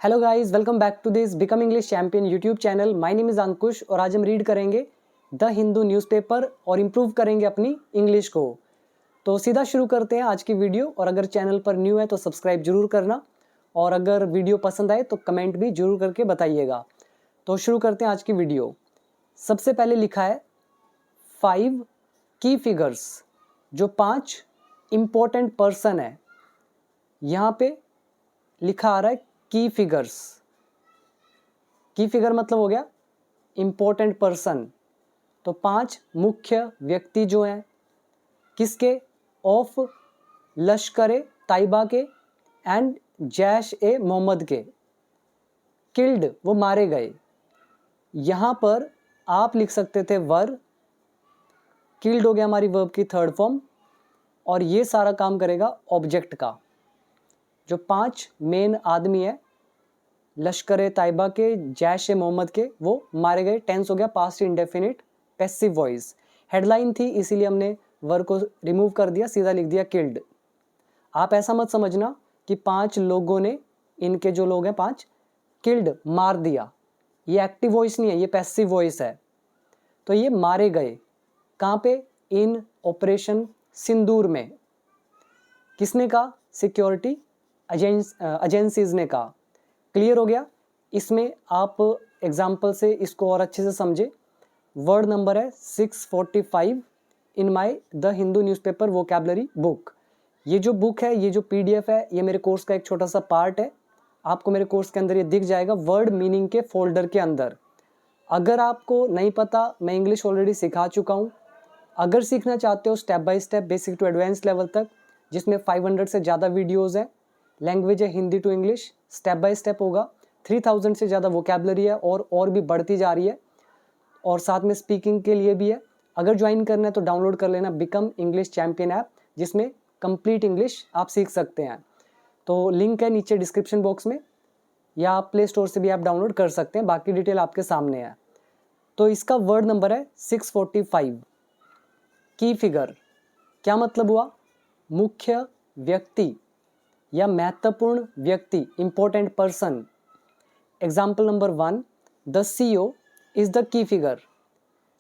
Hello guys, welcome back to this become English champion YouTube channel. My name is Ankush और आज हम read करेंगे the Hindu newspaper और improve करेंगे अपनी इंग्लिश को। तो सीधा शुरू करते हैं आज की वीडियो। और अगर चैनल पर न्यू है तो सब्सक्राइब जरूर करना, और अगर वीडियो पसंद आए तो कमेंट भी जरूर करके बताइएगा। तो शुरू करते हैं आज की वीडियो। सबसे पहले लिखा है 5 की फिगर्स, जो 5 इम्पोर्टेंट पर्सन है। यहाँ पे लिखा आ रहा है की फिगर्स। की फिगर मतलब हो गया इम्पोर्टेंट पर्सन। तो 5 मुख्य व्यक्ति जो हैं किसके, ऑफ लश्कर ताइबा के एंड जैश ए मोहम्मद के, किल्ड वो मारे गए। यहाँ पर आप लिख सकते थे वर, किल्ड हो गया हमारी वर्ब की थर्ड फॉर्म, और ये सारा काम करेगा ऑब्जेक्ट का। जो 5 मेन आदमी है लश्कर ताइबा के, जैश ए मोहम्मद के, वो मारे गए। टेंस हो गया past indefinite passive voice. Headline थी इसीलिए हमने वर्ब को रिमूव कर दिया, सीधा लिख दिया किल्ड। आप ऐसा मत समझना कि 5 लोगों ने, इनके जो लोग हैं 5, किल्ड मार दिया। ये एक्टिव वॉइस नहीं है, ये पैसिव वॉइस है। तो ये मारे गए कहाँ पे, इन ऑपरेशन सिंदूर में। किसने कहा, सिक्योरिटी एजेंसीज ने कहा। क्लियर हो गया। इसमें आप एग्जाम्पल से इसको और अच्छे से समझे। वर्ड नंबर है 645 in my the Hindu newspaper vocabulary book. ये जो बुक है, ये जो पीडीएफ है, ये मेरे कोर्स का एक छोटा सा पार्ट है। आपको मेरे कोर्स के अंदर ये दिख जाएगा वर्ड मीनिंग के फोल्डर के अंदर। अगर आपको नहीं पता, मैं इंग्लिश ऑलरेडी सिखा चुका हूँ। अगर सीखना चाहते हो step by step basic to advance level तक, जिसमें 500 से ज़्यादा वीडियोज़ हैं, लैंग्वेज है Hindi to English, step by step होगा। 3000 से ज़्यादा वोकैबुलरी है और भी बढ़ती जा रही है, और साथ में स्पीकिंग के लिए भी है। अगर ज्वाइन करना है तो डाउनलोड कर लेना बिकम इंग्लिश चैंपियन ऐप, जिसमें कंप्लीट इंग्लिश आप सीख सकते हैं। तो लिंक है नीचे डिस्क्रिप्शन बॉक्स में, या आप प्ले स्टोर से भी आप डाउनलोड कर सकते हैं। बाकी डिटेल आपके सामने है। तो इसका वर्ड नंबर है 645। की फिगर क्या मतलब हुआ, मुख्य व्यक्ति या महत्वपूर्ण व्यक्ति, important person. Example number 1, the CEO is the key figure.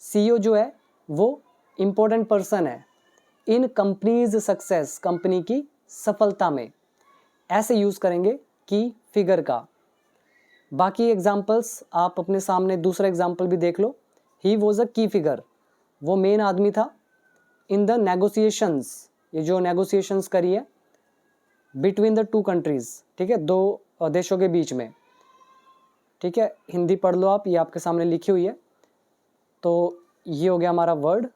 CEO जो है वो इंपॉर्टेंट पर्सन है इन कंपनीज सक्सेस, कंपनी की सफलता में। ऐसे यूज करेंगे की फिगर का। बाकी एग्जाम्पल्स आप अपने सामने, दूसरा एग्जाम्पल भी देख लो। ही वॉज अ की फिगर, वो मेन आदमी था इन द नेगोशिएशंस, ये जो नेगोशिएशंस करी है बिटवीन द 2 कंट्रीज, ठीक है, 2 देशों के बीच में। ठीक है, हिंदी पढ़ लो आप, ये आपके सामने लिखी हुई है। तो ये हो गया हमारा वर्ड,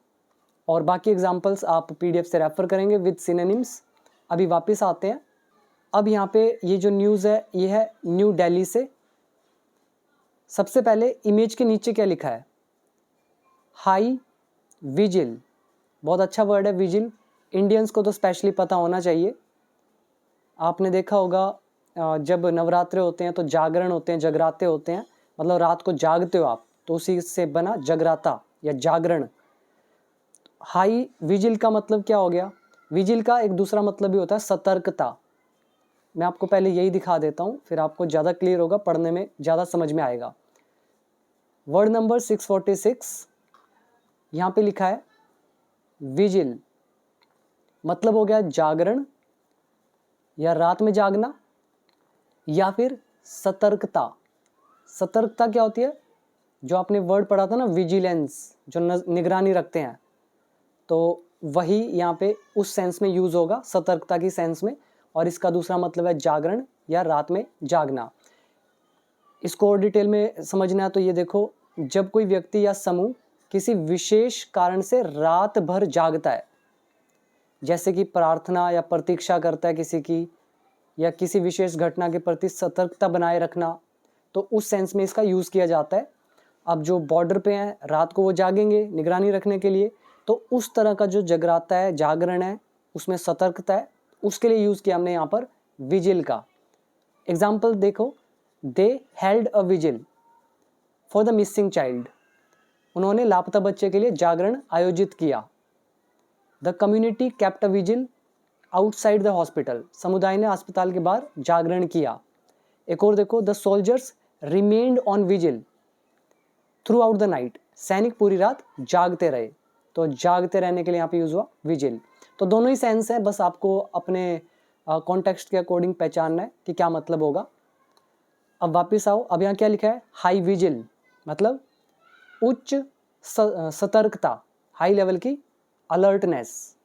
और बाकी एग्जांपल्स आप पीडीएफ से रेफर करेंगे विद सिनोनिम्स। अभी वापस आते हैं। अब यहाँ पे ये जो न्यूज़ है ये है न्यू दिल्ली से। सबसे पहले इमेज के नीचे क्या लिखा है, हाई विजिल। बहुत अच्छा वर्ड है विजिल, इंडियंस को तो स्पेशली पता होना चाहिए। आपने देखा होगा जब नवरात्रे होते हैं तो जागरण होते हैं, जगराते होते हैं, मतलब रात को जागते हो आप, तो उसी से बना जगराता या जागरण। हाई विजिल का मतलब क्या हो गया, विजिल का एक दूसरा मतलब भी होता है सतर्कता। मैं आपको पहले यही दिखा देता हूँ, फिर आपको ज़्यादा क्लियर होगा, पढ़ने में ज़्यादा समझ में आएगा। वर्ड नंबर 646, यहाँ पे लिखा है विजिल, मतलब हो गया जागरण या रात में जागना, या फिर सतर्कता। सतर्कता क्या होती है, जो आपने वर्ड पढ़ा था ना विजिलेंस, जो निगरानी रखते हैं, तो वही यहाँ पे उस सेंस में यूज होगा, सतर्कता की सेंस में। और इसका दूसरा मतलब है जागरण या रात में जागना। इसको और डिटेल में समझना है तो ये देखो, जब कोई व्यक्ति या समूह किसी विशेष कारण से रात भर जागता है, जैसे कि प्रार्थना या प्रतीक्षा करता है किसी की, या किसी विशेष घटना के प्रति सतर्कता बनाए रखना, तो उस सेंस में इसका यूज़ किया जाता है। अब जो बॉर्डर पे हैं, रात को वो जागेंगे निगरानी रखने के लिए, तो उस तरह का जो जगराता है, जागरण है, उसमें सतर्कता है, उसके लिए यूज़ किया हमने यहाँ पर विजिल का। एग्जाम्पल देखो, दे held a vigil for the missing child. उन्होंने लापता बच्चे के लिए जागरण आयोजित किया। The community kept a vigil outside the hospital. समुदाय ने अस्पताल के बाहर जागरण किया। एक और देखो, the soldiers remained on vigil through out the night, सैनिक पूरी रात जागते रहे। तो जागते रहने के लिए यहाँ पे यूज हुआ विजिल। तो दोनों ही सेंस है, बस आपको अपने कॉन्टेक्स्ट के अकॉर्डिंग पहचानना है कि क्या मतलब होगा। अब वापस आओ, अब यहाँ क्या लिखा है, हाई विजिल मतलब उच्च सतर्कता, हाई लेवल की alertness.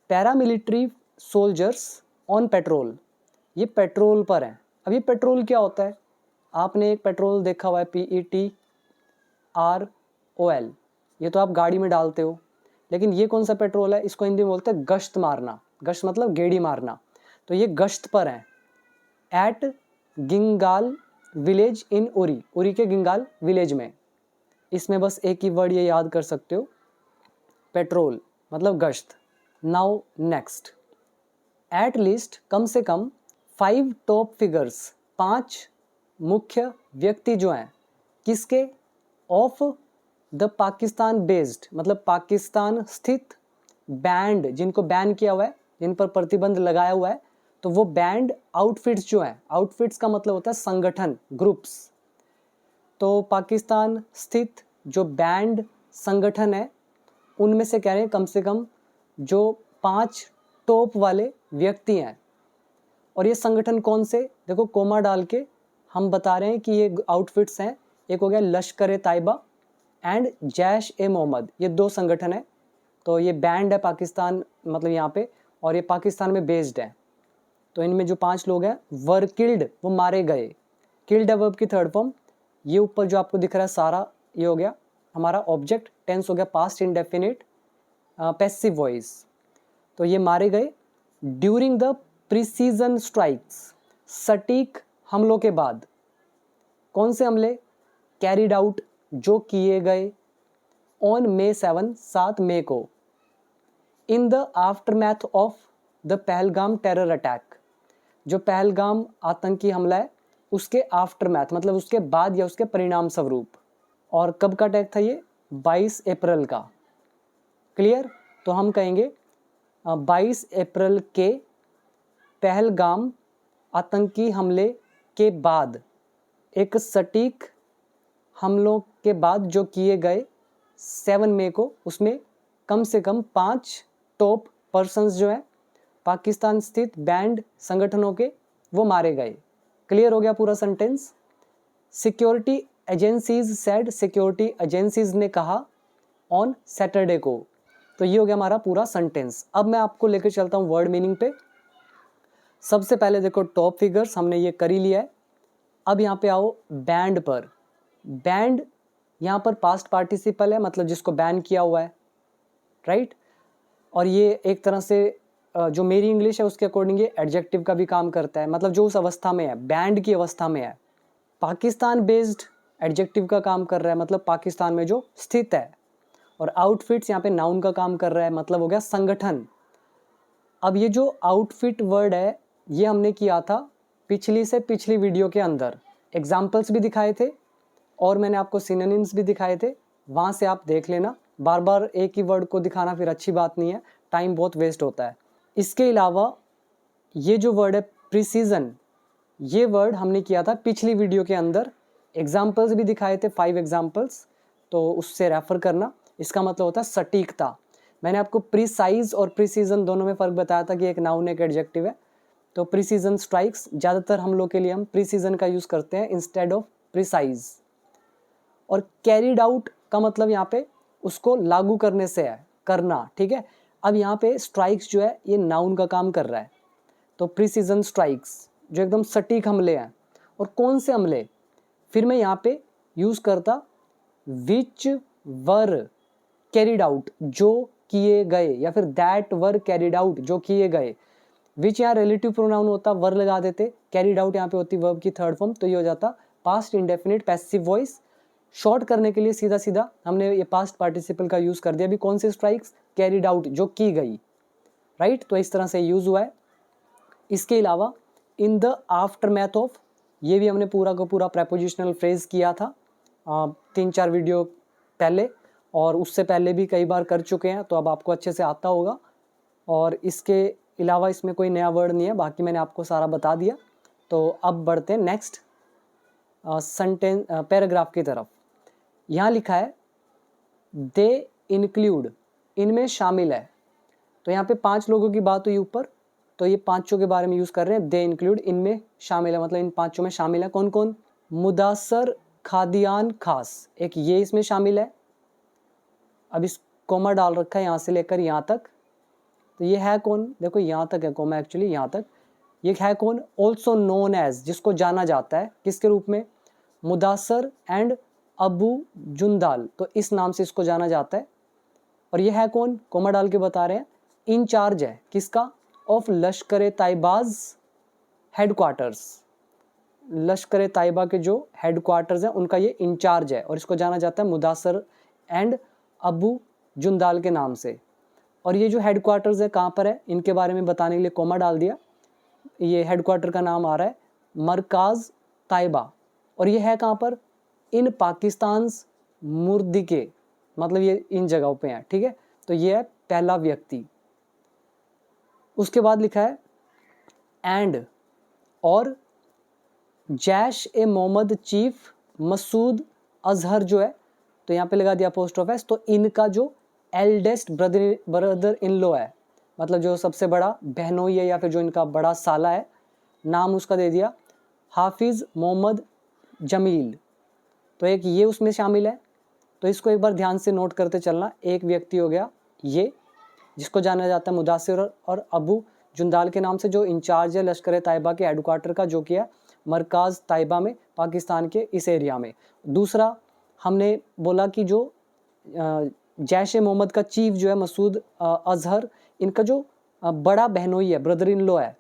Paramilitary soldiers on petrol, ये पेट्रोल पर है। अब ये पेट्रोल क्या होता है, आपने एक पेट्रोल देखा हुआ है, PETROL, ये तो आप गाड़ी में डालते हो, लेकिन ये कौन सा पेट्रोल है, इसको हिंदी में बोलते हैं गश्त मारना। गश्त मतलब गेड़ी मारना। तो ये गश्त पर है at Gingal village in Uri, Uri के गिंगाल विलेज में। इसमें बस एक ही वर्ड ये याद कर सकते हो, पेट्रोल मतलब गश्त। नाउ नेक्स्ट, एट लीस्ट कम से कम 5 टॉप फिगर्स, 5 मुख्य व्यक्ति जो हैं, किसके, ऑफ द पाकिस्तान बेस्ड मतलब पाकिस्तान स्थित बैंड, जिनको बैन किया हुआ है, जिन पर प्रतिबंध लगाया हुआ है, तो वो बैंड आउटफिट्स जो हैं, आउटफिट्स का मतलब होता है संगठन, ग्रुप्स। तो पाकिस्तान स्थित जो बैंड संगठन है, उनमें से कह रहे हैं कम से कम जो 5 टॉप वाले व्यक्ति हैं। और ये संगठन कौन से, देखो कोमा डाल के हम बता रहे हैं कि ये आउटफिट्स हैं। एक हो गया लश्कर ताइबा एंड जैश ए मोहम्मद, ये 2 संगठन है। तो ये बैंड है पाकिस्तान मतलब यहाँ पे, और ये पाकिस्तान में बेस्ड है। तो इनमें जो 5 लोग हैं वर किल्ड, वो मारे गए। किल्ड है वर्ब की थर्ड फॉर्म। ये ऊपर जो आपको दिख रहा है सारा, ये हो गया हमारा ऑब्जेक्ट, टेंस हो गया पास्ट इंडेफिनिट पैसिव वॉइस। तो ये मारे गए ड्यूरिंग द प्रीसीजन स्ट्राइक्स, सटीक हमलों के बाद। कौन से हमले, कैरिड आउट जो किए गए, ऑन May 7, 7 मई को, in the aftermath of the Pahalgam terror attack, जो पहलगाम आतंकी हमला है उसके आफ्टरमैथ मतलब उसके बाद या उसके परिणाम स्वरूप। और कब का अटैक था ये, 22 अप्रैल का। क्लियर, तो हम कहेंगे 22 अप्रैल के पहलगाम आतंकी हमले के बाद, एक सटीक हमलों के बाद जो किए गए 7 मई को, उसमें कम से कम 5 टॉप पर्सन्स जो हैं पाकिस्तान स्थित बैंड संगठनों के, वो मारे गए। क्लियर हो गया पूरा sentence. Security agencies said, security agencies ने कहा ऑन सैटरडे को। तो ये हो गया हमारा पूरा सेंटेंस। अब मैं आपको लेकर चलता हूँ वर्ड मीनिंग पे। सबसे पहले देखो टॉप फिगर्स हमने ये कर ही लिया है। अब यहाँ पे आओ बैंड पर। बैंड यहाँ पर पास्ट पार्टिसिपल है मतलब जिसको बैन किया हुआ है, राइट। और ये एक तरह से जो मेरी इंग्लिश है उसके अकॉर्डिंग ये एडजेक्टिव का भी काम करता है, मतलब जो उस अवस्था में है, बैंड की अवस्था में है। पाकिस्तान बेस्ड एडजेक्टिव का काम कर रहा है, मतलब पाकिस्तान में जो स्थित है। और आउटफिट्स यहाँ पे नाउन का काम कर रहा है, मतलब हो गया संगठन। अब ये जो आउटफिट वर्ड है ये हमने किया था पिछली से पिछली वीडियो के अंदर, एग्जाम्पल्स भी दिखाए थे और मैंने आपको सिनोनिम्स भी दिखाए थे, वहाँ से आप देख लेना। बार बार एक ही वर्ड को दिखाना फिर अच्छी बात नहीं है, टाइम बहुत वेस्ट होता है। इसके अलावा ये जो वर्ड है प्रिसीजन, ये वर्ड हमने किया था पिछली वीडियो के अंदर, एग्जाम्पल्स भी दिखाए थे 5 एग्जाम्पल्स, तो उससे रेफर करना। इसका मतलब होता है सटीकता। मैंने आपको प्रिसाइज और प्रिसीजन दोनों में फ़र्क बताया था कि एक नाउन एक एडजेक्टिव है। तो प्रिसीजन स्ट्राइक्स, ज़्यादातर हम लोग के लिए हम प्रिसीजन का यूज़ करते हैं इंस्टेड ऑफ प्रिसाइज। और कैरिड आउट का मतलब यहाँ पे उसको लागू करने से है, करना, ठीक है। अब यहाँ पे स्ट्राइक्स जो है ये नाउन का काम कर रहा है, तो प्रिसीजन स्ट्राइक्स जो एकदम सटीक हमले हैं। और कौन से हमले, फिर मैं यहाँ पे यूज़ करता विच वर कैरिड आउट, जो किए गए, या फिर दैट वर कैरिड आउट, जो किए गए। विच यहाँ रिलेटिव प्रोनाउन होता, वर लगा देते, कैरिड आउट यहाँ पे होती वर्ब की थर्ड फॉर्म, तो ये हो जाता past indefinite passive voice. Short करने के लिए सीधा सीधा हमने ये पास्ट पार्टिसिपल का यूज़ कर दिया। अभी कौन सी स्ट्राइक्स, कैरिड आउट, जो की गई, राइट। तो इस तरह से यूज़ हुआ है। इसके अलावा इन द आफ्टरमैथ ऑफ, ये भी हमने पूरा का पूरा प्रेपोजिशनल फ्रेज किया था 3-4 वीडियो पहले, और उससे पहले भी कई बार कर चुके हैं, तो अब आपको अच्छे से आता होगा। और इसके अलावा इसमें कोई नया वर्ड नहीं है, बाकी मैंने आपको सारा बता दिया। तो अब बढ़ते हैं नेक्स्ट सेंटेंस पैराग्राफ की तरफ। यहाँ लिखा है दे इंक्लूड, इनमें शामिल है। तो यहाँ पे 5 लोगों की बात हुई ऊपर, तो ये पांचों के बारे में यूज़ कर रहे हैं। दे इंक्लूड, इनमें शामिल है, मतलब इन पांचों में शामिल है। कौन कौन? मुदासर खादियान खास, एक ये इसमें शामिल है। अब इस कोमा डाल रखा है यहाँ से लेकर यहाँ तक, तो ये है कौन? देखो यहाँ तक है कोमा, एक्चुअली यहाँ तक। ये है कौन? ऑल्सो नोन एज, जिसको जाना जाता है किसके रूप में? मुदासर एंड अबू जुंदाल, तो इस नाम से इसको जाना जाता है। और ये है कौन? कोमा डाल के बता रहे हैं। इंचार्ज है किसका? ऑफ लश्कर ताइबाज हेडक्वार्टर्स, लश्कर ताइबा के जो हेडक्वार्टर्स हैं उनका ये इंचार्ज है, और इसको जाना जाता है मुदासर एंड अबू जुंदाल के नाम से। और ये जो हेडक्वार्टर्स है कहाँ पर है, इनके बारे में बताने के लिए कोमा डाल दिया। ये हेडक्वार्टर का नाम आ रहा है मरकाज ताइबा, और ये है कहाँ पर? इन पाकिस्तान मुर्दिके, मतलब ये इन जगहों पे है, ठीक है। तो ये है पहला व्यक्ति। उसके बाद लिखा है एंड, और जैश ए मोहम्मद चीफ मसूद अजहर जो है, तो यहाँ पे लगा दिया अपोस्ट्रोफ, तो इनका जो एल्डेस्ट ब्रदर इन लॉ है, मतलब जो सबसे बड़ा बहनोई है या फिर जो इनका बड़ा साला है, नाम उसका दे दिया हाफिज़ मोहम्मद जमील। तो एक ये उसमें शामिल है, तो इसको एक बार ध्यान से नोट करते चलना। एक व्यक्ति हो गया ये, जिसको जाना जाता है मुदासिर और अबू जुंदाल के नाम से, जो इंचार्ज है लश्कर ताइबा के हेडक्वार्टर का, जो कि है मरकाज़ ताइबा में, पाकिस्तान के इस एरिया में। दूसरा हमने बोला कि जो जैश ए मोहम्मद का चीफ जो है मसूद अजहर, इनका जो बड़ा बहनोई है, ब्रदर इन लॉ है,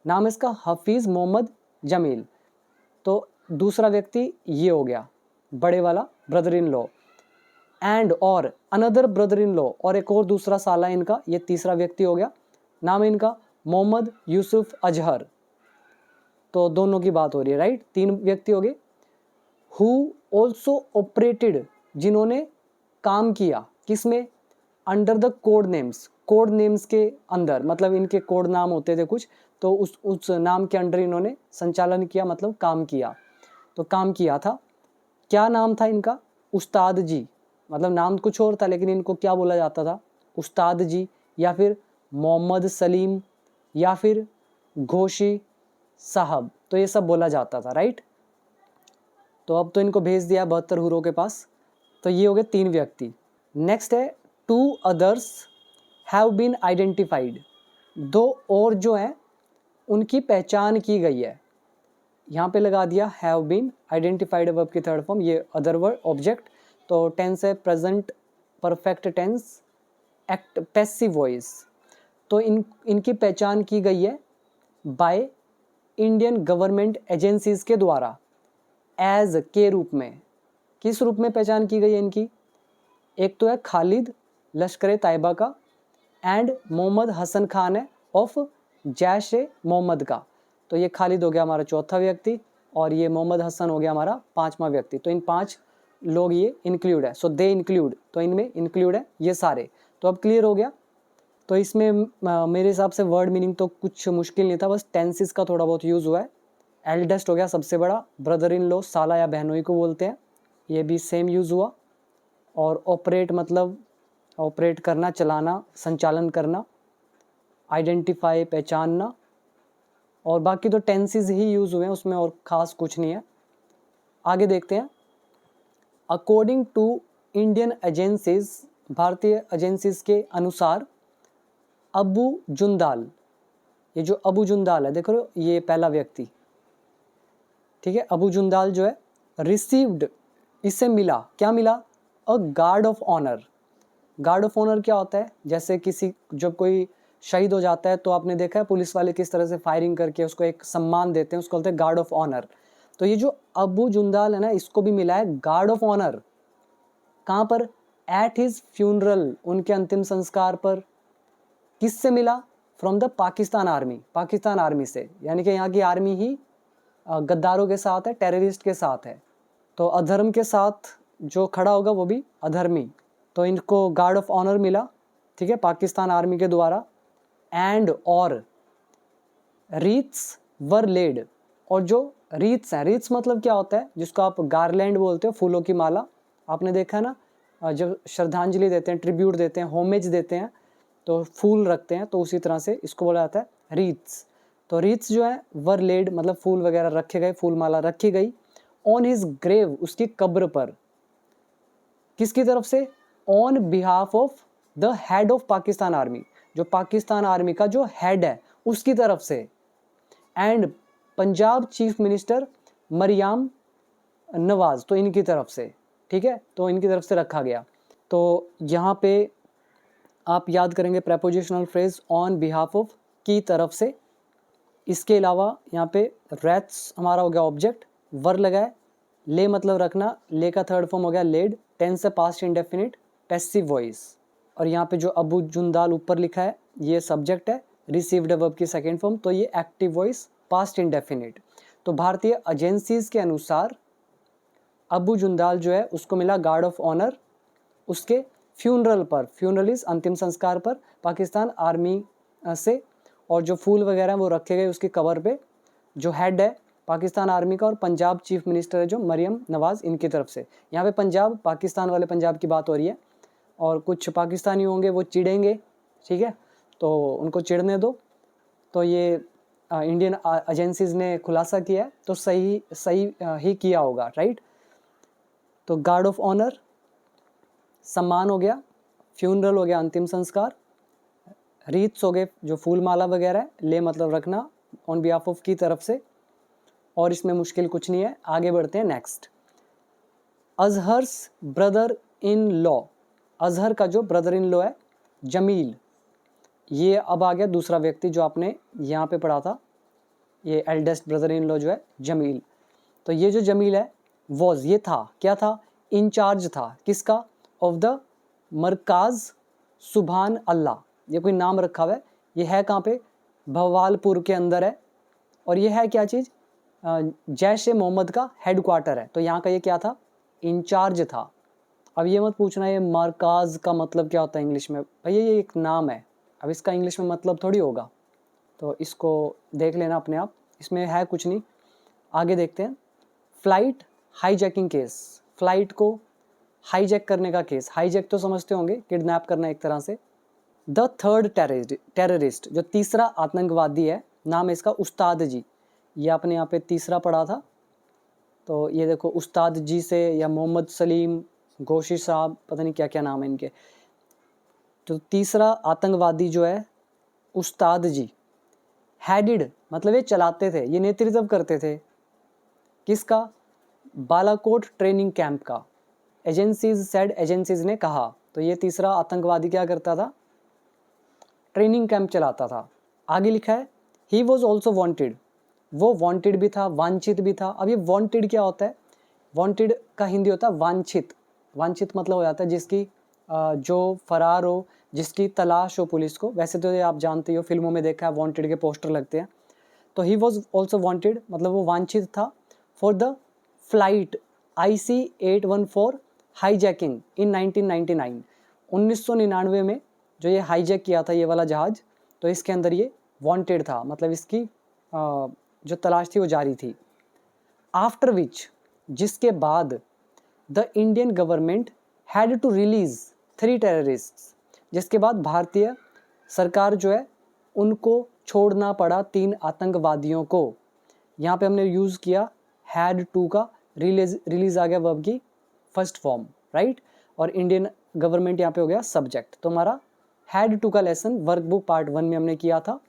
नाम है इसका हफीज़ मोहम्मद जमील। तो दूसरा व्यक्ति ये हो गया बड़े वाला ब्रदर इन लॉ। एंड और अनदर ब्रदर इन लॉ, और एक और दूसरा साला इनका, ये तीसरा व्यक्ति हो गया, नाम है इनका मोहम्मद यूसुफ अजहर। तो दोनों की बात हो रही है, राइट। 3 व्यक्ति हो गए। हु ऑल्सो ऑपरेटेड, जिन्होंने काम किया किसमें? Under the code names, code names के अंदर, मतलब इनके कोड नाम होते थे कुछ, तो उस नाम के अंडर इन्होंने संचालन किया, मतलब काम किया। तो काम किया था, क्या नाम था इनका? उस्ताद जी, मतलब नाम कुछ और था लेकिन इनको क्या बोला जाता था? उस्ताद जी, या फिर मोहम्मद सलीम, या फिर घोशी साहब, तो ये सब बोला जाता था, राइट। तो अब तो इनको भेज दिया 72 हुरों के पास। तो ये हो गए 3 व्यक्ति। नेक्स्ट है 2 अदर्स हैव बीन आइडेंटिफाइड, 2 और जो हैं उनकी पहचान की गई है। यहाँ पे लगा दिया हैव बीन आइडेंटिफाइड, वर्ब की थर्ड फॉर्म, ये अदर वर्ड ऑब्जेक्ट। तो टेंस है present perfect tense, act passive voice. तो इनकी पहचान की गई है बाय इंडियन गवर्नमेंट एजेंसीज के द्वारा, एज के रूप में। किस रूप में पहचान की गई है इनकी? एक तो है खालिद लश्कर ताइबा का, एंड मोहम्मद हसन खान है ऑफ जैश ए मोहम्मद का। तो ये खालिद हो गया हमारा चौथा व्यक्ति, और ये मोहम्मद हसन हो गया हमारा 5वां व्यक्ति। तो इन 5 लोग ये इंक्लूड है। सो दे इंक्लूड, तो इनमें इंक्लूड है ये सारे। तो अब क्लियर हो गया। तो इसमें मेरे हिसाब से वर्ड मीनिंग तो कुछ मुश्किल नहीं था, बस टेंसेस का थोड़ा बहुत यूज़ हुआ है। एल्डेस्ट हो गया सबसे बड़ा, ब्रदर इन लॉ साला या बहनोई को बोलते हैं, ये भी सेम यूज़ हुआ। और ऑपरेट मतलब ऑपरेट करना, चलाना, संचालन करना, आइडेंटिफाई पहचानना, और बाकी तो टेंसेस ही यूज़ हुए हैं, उसमें और ख़ास कुछ नहीं है। आगे देखते हैं। अकॉर्डिंग टू इंडियन एजेंसीज, भारतीय एजेंसीज के अनुसार, अबू जुंदाल, ये जो अबू जुंदाल है देखो, ये पहला व्यक्ति, ठीक है। अबू जुंदाल जो है रिसीव्ड, इससे मिला, क्या मिला? A guard of honour. Guard of honour क्या होता है? जैसे किसी जब कोई शहीद हो जाता है तो आपने देखा है पुलिस वाले किस तरह से फायरिंग करके उसको एक सम्मान देते हैं, उसको बोलते हैं गार्ड ऑफ ऑनर। तो ये जो अबू जुंदाल है ना, इसको भी मिला है गार्ड ऑफ ऑनर। कहाँ पर? एट हिज फ्यूनरल, उनके अंतिम संस्कार पर। किससे मिला? From the Pakistan army, Pakistan army से, यानी कि यहाँ की आर्मी ही गद्दारों के साथ है, टेररिस्ट के साथ है। तो अधर्म के साथ जो खड़ा होगा वो भी अधर्मी। तो इनको गार्ड ऑफ ऑनर मिला, ठीक है, पाकिस्तान आर्मी के द्वारा। एंड और रीथ्स वर लेड, और जो रीत्स हैं, रीत्स मतलब क्या होता है, जिसको आप गार्लैंड बोलते हो, फूलों की माला, आपने देखा ना, जब श्रद्धांजलि देते हैं, ट्रिब्यूट देते हैं, होमेज देते हैं, तो फूल रखते हैं, तो उसी तरह से इसको बोला जाता है रीत्स। तो रीत्स जो है वर लेड मतलब फूल वगैरह रखे गए, फूल माला रखी गई, ऑन हिज ग्रेव, उसकी कब्र पर, किसकी तरफ से, on behalf of the head of Pakistan army, जो पाकिस्तान आर्मी का जो हेड है उसकी तरफ से, and Punjab chief minister Maryam Nawaz, तो इनकी तरफ से, ठीक है, तो इनकी तरफ से रखा गया। तो यहाँ पे आप याद करेंगे prepositional phrase on behalf of, की तरफ से। इसके अलावा यहाँ पे रैट्स हमारा हो गया ऑब्जेक्ट, वर लगाए, ले मतलब रखना, ले का थर्ड फॉर्म हो गया लेड, टेंस से पास्ट इंडेफिनिट, पैसिव वॉइस। और यहाँ पे जो अबू जुंदाल ऊपर लिखा है ये सब्जेक्ट है, रिसीव्ड वर्ब की सेकेंड फॉर्म, तो ये एक्टिव वॉइस पास्ट इंडेफिनिट। तो भारतीय एजेंसीज के अनुसार अबू जुंदाल जो है उसको मिला गार्ड ऑफ ऑनर उसके फ्यूनरल पर, फ्यूनरल इज अंतिम संस्कार पर, पाकिस्तान आर्मी से, और जो फूल वगैरह वो रखे गए उसकी कवर पे, जो हेड है पाकिस्तान आर्मी का और पंजाब चीफ मिनिस्टर है जो मरियम नवाज, इनकी तरफ से। यहाँ पे पंजाब पाकिस्तान वाले पंजाब की बात हो रही है, और कुछ पाकिस्तानी होंगे वो चिढ़ेंगे, ठीक है, तो उनको चिढ़ने दो। तो ये इंडियन एजेंसीज ने खुलासा किया है, तो सही ही किया होगा, राइट। तो गार्ड ऑफ ऑनर सम्मान हो गया, फ्यूनरल हो गया अंतिम संस्कार, रीत्स हो गए जो फूल माला वगैरह है, ले मतलब रखना, ऑन बिहाफ ऑफ की तरफ से, और इसमें मुश्किल कुछ नहीं है। आगे बढ़ते हैं next, Azhar's brother in law, Azhar का जो ब्रदर इन लॉ है जमील, ये अब आ गया दूसरा व्यक्ति जो आपने यहाँ पे पढ़ा था, ये एल्डेस्ट ब्रदर इन लॉ जो है जमील। तो ये जो जमील है वॉज, ये था, क्या था, इंचार्ज था, किसका, ऑफ द मरकाज सुभान अल्लाह, ये कोई नाम रखा हुआ है, ये है कहाँ पे, भवालपुर के अंदर है, और ये है क्या चीज़, जैश ए मोहम्मद का हेड क्वार्टर है। तो यहाँ का ये क्या था, इंचार्ज था। अब ये मत पूछना ये मरकाज का मतलब क्या होता है इंग्लिश में, भैया ये एक नाम है, अब इसका इंग्लिश में मतलब थोड़ी होगा, तो इसको देख लेना अपने आप, इसमें है कुछ नहीं। आगे देखते हैं, फ्लाइट हाईजैकिंग केस, फ्लाइट को हाईजैक करने का केस, हाईजैक तो समझते होंगे, किडनैप करना एक तरह से। द थर्ड टेररिस्ट, जो तीसरा आतंकवादी है, नाम है इसका उस्ताद जी, ये आपने यहाँ पे तीसरा पढ़ा था, तो ये देखो उस्ताद जी से, या मोहम्मद सलीम गोशी साहब, पता नहीं क्या क्या नाम है इनके। तो तीसरा आतंकवादी जो है उस्ताद जी, हेडिड मतलब ये चलाते थे, ये नेतृत्व करते थे, किसका, बालाकोट ट्रेनिंग कैंप का, एजेंसीज सेड, एजेंसीज ने कहा। तो ये तीसरा आतंकवादी क्या करता था, ट्रेनिंग कैंप चलाता था। आगे लिखा है ही वॉज ऑल्सो वॉन्टेड, वो वॉन्टेड भी था, वांछित भी था। अब ये वॉन्टेड क्या होता है, वॉन्टेड का हिंदी होता है वांछित, वांछित मतलब हो जाता है जिसकी जो फरार हो, जिसकी तलाश हो पुलिस को। वैसे तो ये आप जानते हो, फिल्मों में देखा है वांटेड के पोस्टर लगते हैं। तो ही वॉज ऑल्सो वॉन्टेड मतलब वो वांछित था, for the flight IC-814 hijacking in 1999, 1999 में जो ये हाईजैक किया था ये वाला जहाज़, तो इसके अंदर ये वांटेड था, मतलब इसकी जो तलाश थी वो जारी थी। आफ्टर विच, जिसके बाद, the Indian government had to release 3 terrorists, जिसके बाद भारतीय सरकार जो है उनको छोड़ना पड़ा 3 आतंकवादियों को। यहाँ पे हमने यूज़ किया हैड टू का, रिलीज आ गया वर्ब की फर्स्ट फॉर्म, राइट, और इंडियन गवर्नमेंट यहाँ पे हो गया सब्जेक्ट। तो हमारा हैड टू का लेसन वर्कबुक पार्ट 1 में हमने किया था।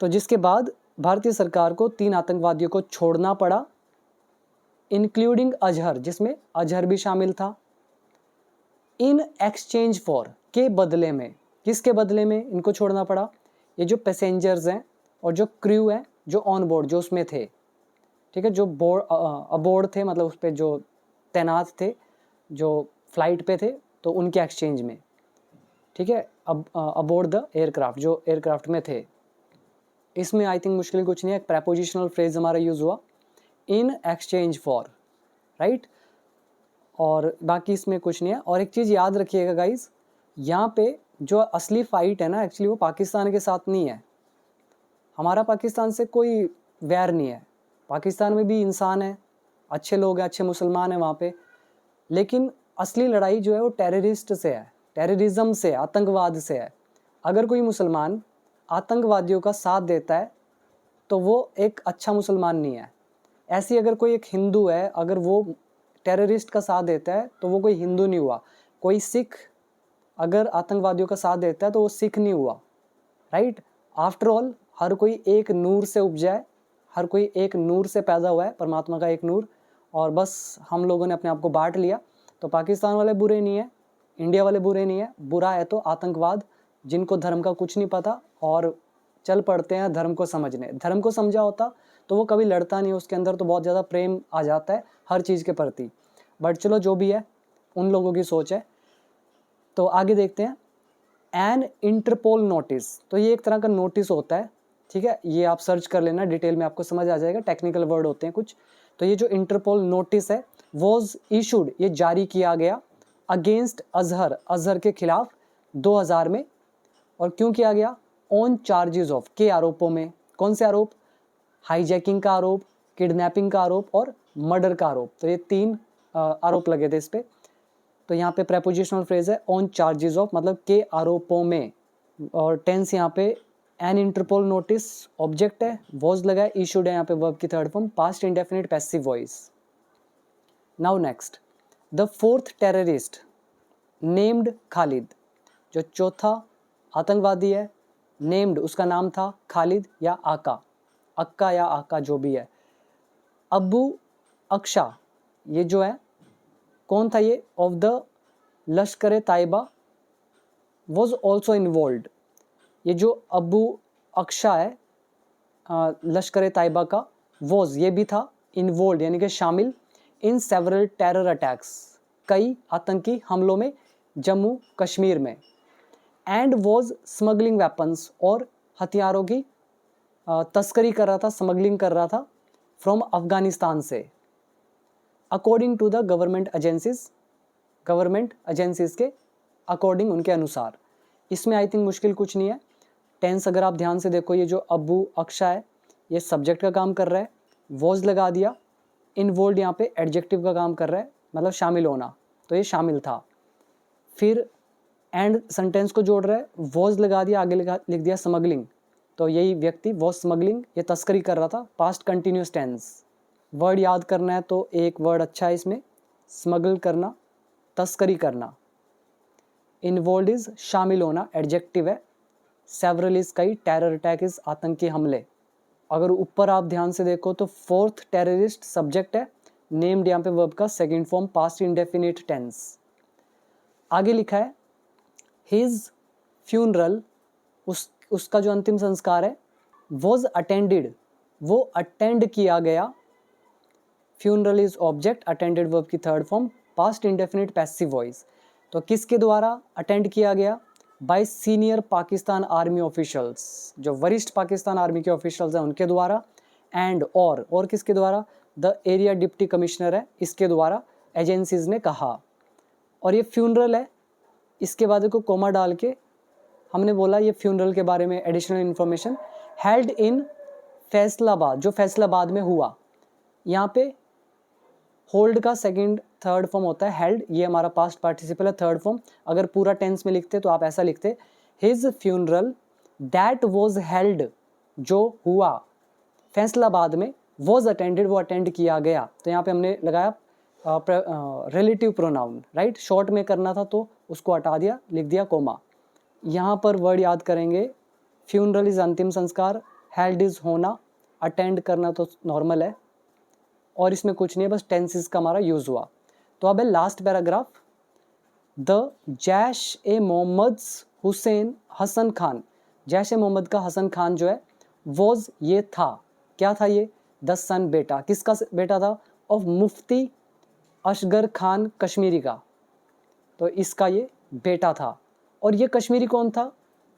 तो जिसके बाद भारतीय सरकार को 3 आतंकवादियों को छोड़ना पड़ा, इंक्लूडिंग अजहर, जिसमें अजहर भी शामिल था। इन एक्सचेंज फॉर, के बदले में, किसके बदले में इनको छोड़ना पड़ा, ये जो पैसेंजर्स हैं और जो क्रू है जो ऑन बोर्ड जो उसमें थे, ठीक है, जो अबोर्ड थे, मतलब उस पर जो तैनात थे, जो फ्लाइट पे थे, तो उनके एक्सचेंज में, ठीक है, अबोर्ड द एयरक्राफ्ट, जो एयरक्राफ्ट में थे। इसमें आई थिंक मुश्किल कुछ नहीं है, एक प्रेपोजिशनल फ्रेज हमारा यूज़ हुआ, इन एक्सचेंज फॉर, राइट, और बाकी इसमें कुछ नहीं है। और एक चीज़ याद रखिएगा गाइज, यहाँ पे जो असली फ़ाइट है ना, एक्चुअली वो पाकिस्तान के साथ नहीं है, हमारा पाकिस्तान से कोई वैर नहीं है। पाकिस्तान में भी इंसान है, अच्छे लोग हैं, अच्छे मुसलमान हैं वहाँ पे, लेकिन असली लड़ाई जो है वो टेररिस्ट से है, टेररिज्म से, आतंकवाद से है। अगर कोई मुसलमान आतंकवादियों का साथ देता है तो वो एक अच्छा मुसलमान नहीं है। ऐसी अगर कोई एक हिंदू है, अगर वो टेररिस्ट का साथ देता है तो वो कोई हिंदू नहीं हुआ। कोई सिख अगर आतंकवादियों का साथ देता है तो वो सिख नहीं हुआ, राइट। आफ्टर ऑल हर कोई एक नूर से उपजा है, हर कोई एक नूर से पैदा हुआ है, परमात्मा का एक नूर, और बस हम लोगों ने अपने आप को बांट लिया। तो पाकिस्तान वाले बुरे नहीं है, इंडिया वाले बुरे नहीं है, बुरा है तो आतंकवाद, जिनको धर्म का कुछ नहीं पता और चल पड़ते हैं धर्म को समझने। धर्म को समझा होता तो वो कभी लड़ता नहीं, उसके अंदर तो बहुत ज़्यादा प्रेम आ जाता है हर चीज़ के प्रति। बट चलो जो भी है, उन लोगों की सोच है। तो आगे देखते हैं। एन इंटरपोल नोटिस, तो ये एक तरह का नोटिस होता है, ठीक है, ये आप सर्च कर लेना, डिटेल में आपको समझ आ जाएगा, टेक्निकल वर्ड होते हैं कुछ। तो ये जो इंटरपोल नोटिस है, वॉज इशूड, ये जारी किया गया, अगेंस्ट अजहर, अजहर के खिलाफ 2000 में। और क्यों किया गया? ऑन चार्जेस ऑफ, के आरोपों में। कौन से आरोप? हाईजैकिंग का आरोप, किडनैपिंग का आरोप और मर्डर का आरोप। तो ये 3 आरोप लगे थे इस पे। तो यहाँ पे प्रेपोजिशनल फ्रेज है ऑन चार्जेस ऑफ, मतलब के आरोपों में, और टेंस यहाँ पे एन इंटरपोल नोटिस ऑब्जेक्ट है, वॉज लगा है, इशूड है यहाँ पे वर्ब की third form, past indefinite passive voice. Now next, the fourth terrorist named Khalid, जो चौथा आतंकवादी है, नेम्ड उसका नाम था खालिद या आका, अक्का या आका जो भी है। अबू अक्शा, ये जो है कौन था ये? Of the Lashkar Taiba was also involve. ये जो अबू अक्शा है लश्कर ताइबा का, वॉज ये भी था, इन्वॉल्व यानी कि शामिल, इन सेवरल टेरर अटैक्स, कई आतंकी हमलों में जम्मू कश्मीर में। एंड वॉज स्मगलिंग वेपन्स, और हथियारों की तस्करी कर रहा था, स्मगलिंग कर रहा था, फ्रॉम अफगानिस्तान से, according to the government agencies, government agencies के अकॉर्डिंग, उनके अनुसार। इसमें आई थिंक मुश्किल कुछ नहीं है। टेंस अगर आप ध्यान से देखो, ये जो अबू अक्शा है ये सब्जेक्ट का काम कर रहा है, वॉज लगा दिया, इन्वॉल्व यहाँ पे एडजेक्टिव का काम कर रहा है, मतलब शामिल होना, तो ये शामिल था। फिर एंड सेंटेंस को जोड़ रहा है, वॉज लगा दिया, आगे लिख दिया स्मगलिंग, तो यही व्यक्ति वॉज स्मगलिंग, ये तस्करी कर रहा था, पास्ट कंटिन्यूस टेंस। वर्ड याद करना है तो एक वर्ड अच्छा है इसमें, स्मगल करना, तस्करी करना। इन्वॉल्व इज शामिल होना, एडजेक्टिव है। सेवरल इज कई, टेरर अटैक इज आतंकी हमले। अगर ऊपर आप ध्यान से देखो तो फोर्थ टेररिस्ट सब्जेक्ट है, नेम्ड यहाँ पे वर्ब का second form past indefinite tense. आगे लिखा है हिज फ्यूनरल, उसका जो अंतिम संस्कार है, वॉज अटेंडेड, वो अटेंड किया गया। Funeral is object, attended verb की third form, past indefinite passive voice. तो किसके द्वारा अटेंड किया गया? By senior Pakistan army officials, जो वरिष्ठ पाकिस्तान आर्मी के ऑफिशियल्स हैं उनके द्वारा। एंड और किसके द्वारा? द एरिया डिप्टी कमिश्नर है, इसके द्वारा एजेंसीज ने कहा। और ये फ्यूनरल है, इसके बाद को कोमा डाल के हमने बोला ये फ्यूनरल के बारे में additional information. Held in Faisalabad, जो फैसलाबाद में हुआ। यहाँ पे होल्ड का सेकंड थर्ड फॉर्म होता है हेल्ड, ये हमारा पास्ट पार्टिसिपल है, थर्ड फॉर्म। अगर पूरा टेंस में लिखते तो आप ऐसा लिखते, his funeral that was held, जो हुआ फैसलाबाद में, वॉज अटेंडेड, वो अटेंड किया गया। तो यहाँ पे हमने लगाया रिलेटिव प्रोनाउन, राइट, शॉर्ट में करना था तो उसको हटा दिया, लिख दिया कोमा। यहाँ पर वर्ड याद करेंगे, फ्यूनरल इज अंतिम संस्कार, हेल्ड इज होना, अटेंड करना तो नॉर्मल है, और इसमें कुछ नहीं है, बस टेंसेस का हमारा यूज़ हुआ। तो अब है लास्ट पैराग्राफ, द जैश ए मोहम्मद हुसैन हसन खान, जैश ए मोहम्मद का हसन खान जो है, वॉज ये था, क्या था ये? द सन, बेटा, किसका बेटा था? ऑफ मुफ्ती असगर खान कश्मीरी का, तो इसका ये बेटा था। और ये कश्मीरी कौन था?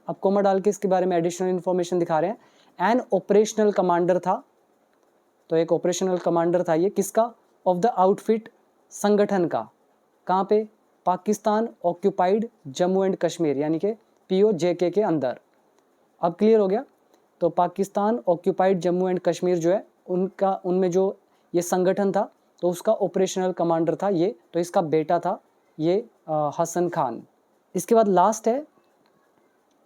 अब कोमा डाल के इसके बारे में एडिशनल इन्फॉर्मेशन दिखा रहे हैं। एन ऑपरेशनल कमांडर था, तो एक ऑपरेशनल कमांडर था ये, किसका? ऑफ द आउटफिट, संगठन का। कहाँ पे? पाकिस्तान ऑक्यूपाइड जम्मू एंड कश्मीर, यानी कि POJK के अंदर। अब क्लियर हो गया? तो पाकिस्तान ऑक्यूपाइड जम्मू एंड कश्मीर जो है उनमें जो ये संगठन था तो उसका ऑपरेशनल कमांडर था ये, तो इसका बेटा था ये हसन खान। इसके बाद लास्ट है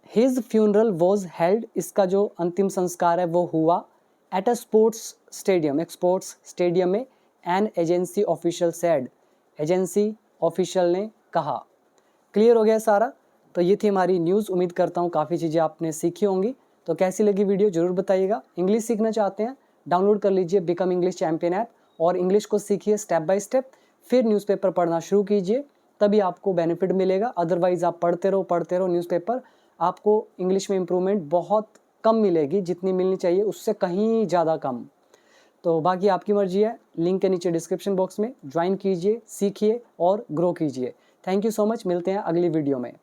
हिज फ्यूनरल वॉज हेल्ड, इसका जो अंतिम संस्कार है वो हुआ एट अ स्पोर्ट्स स्टेडियम, एक स्पोर्ट्स स्टेडियम में। An agency official said, agency official ने कहा। क्लियर हो गया सारा। तो ये थी हमारी न्यूज़। उम्मीद करता हूँ काफ़ी चीज़ें आपने सीखी होंगी। तो कैसी लगी वीडियो ज़रूर बताइएगा। इंग्लिश सीखना चाहते हैं डाउनलोड कर लीजिए बिकम इंग्लिश चैंपियन ऐप और इंग्लिश को सीखिए स्टेप बाय स्टेप, फिर न्यूज़पेपर पढ़ना शुरू कीजिए, तभी आपको बेनिफिट मिलेगा। अदरवाइज़ आप पढ़ते रहो न्यूज़पेपर, आपको इंग्लिश में इम्प्रूवमेंट बहुत कम मिलेगी, जितनी मिलनी चाहिए उससे कहीं ज़्यादा कम। तो बाकी आपकी मर्जी है, लिंक के नीचे डिस्क्रिप्शन बॉक्स में ज्वाइन कीजिए, सीखिए और ग्रो कीजिए। थैंक यू सो मच, मिलते हैं अगली वीडियो में।